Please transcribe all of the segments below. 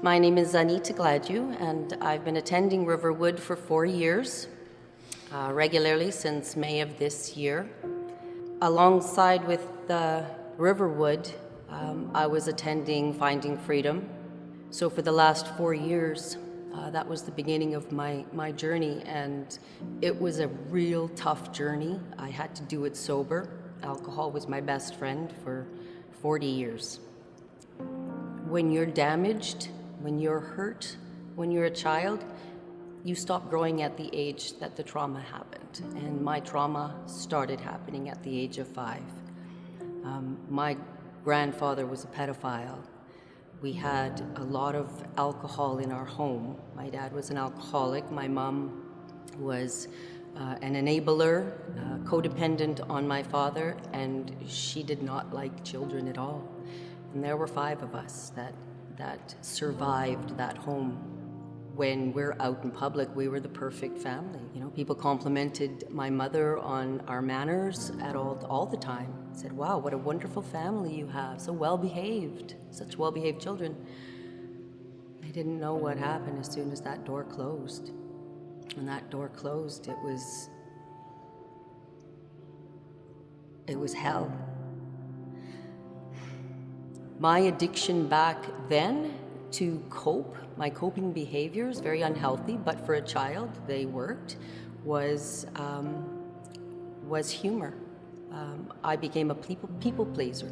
My name is Anita and I've been attending Riverwood for 4 years, regularly since May of this year. Alongside with Riverwood, I was attending Finding Freedom. So for the last 4 years, that was the beginning of my journey, and it was a real tough journey. I had to do it sober. Alcohol was my best friend for 40 years. When you're damaged, when you're hurt, when you're a child, you stop growing at the age that the trauma happened. And my trauma started happening at the age of 5. My grandfather was a pedophile. We had a lot of alcohol in our home. My dad was an alcoholic. My mom was an enabler, codependent on my father, and she did not like children at all. And there were 5 of us that survived that home. When we're out in public, we were the perfect family. You know, people complimented my mother on our manners at all the time. Said, "Wow, what a wonderful family you have, so well-behaved, such well-behaved children." I didn't know what happened as soon as that door closed. When that door closed, it was hell. My addiction back then to cope, my coping behaviors, very unhealthy, but for a child, they worked, was humor. I became a people pleaser.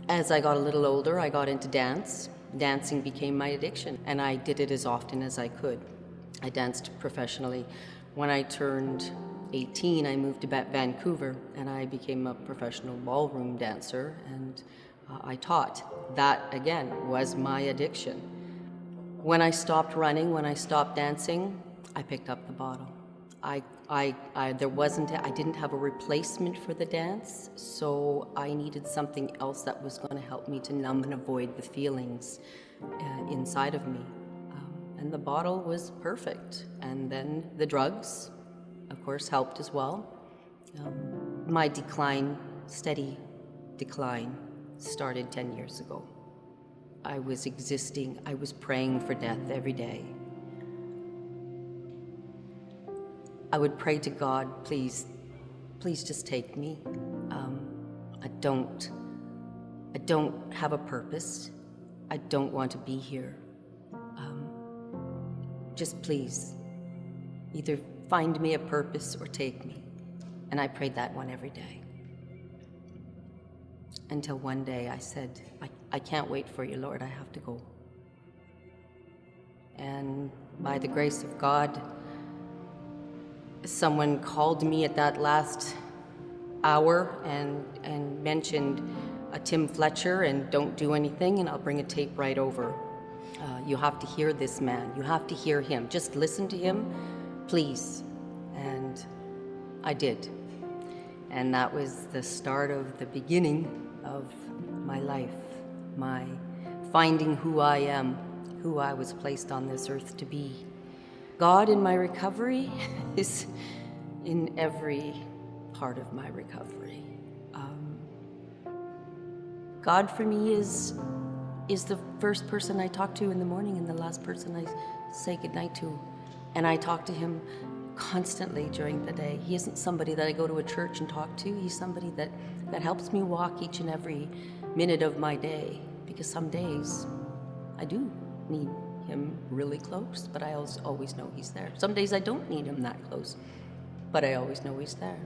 As I got a little older, I got into dance. Dancing became my addiction, and I did it as often as I could. I danced professionally. When I turned 18, I moved to Vancouver, and I became a professional ballroom dancer, and I taught. That, again, was my addiction. When I stopped running, when I stopped dancing, I picked up the bottle. I didn't have a replacement for the dance, so I needed something else that was going to help me to numb and avoid the feelings inside of me. And the bottle was perfect. And then the drugs, of course, helped as well. My steady decline, started 10 years ago. I was praying for death every day. I would pray to God, please just take me. I don't have a purpose. I don't want to be here. Just please, either find me a purpose or take me. And I prayed that one every day. Until one day I said, I can't wait for you, Lord, I have to go. And by the grace of God, someone called me at that last hour and mentioned a Tim Fletcher and don't do anything and I'll bring a tape right over. You have to hear this man. You have to hear him. Just listen to him, please. And I did. And that was the start of the beginning of my life, my finding who I am, who I was placed on this earth to be. God in my recovery is in every part of my recovery. God for me is the first person I talk to in the morning and the last person I say goodnight to. And I talk to him constantly during the day. He isn't somebody that I go to a church and talk to. He's somebody that helps me walk each and every minute of my day, because some days I do need him really close, but I always know he's there. Some days I don't need him that close, but I always know he's there.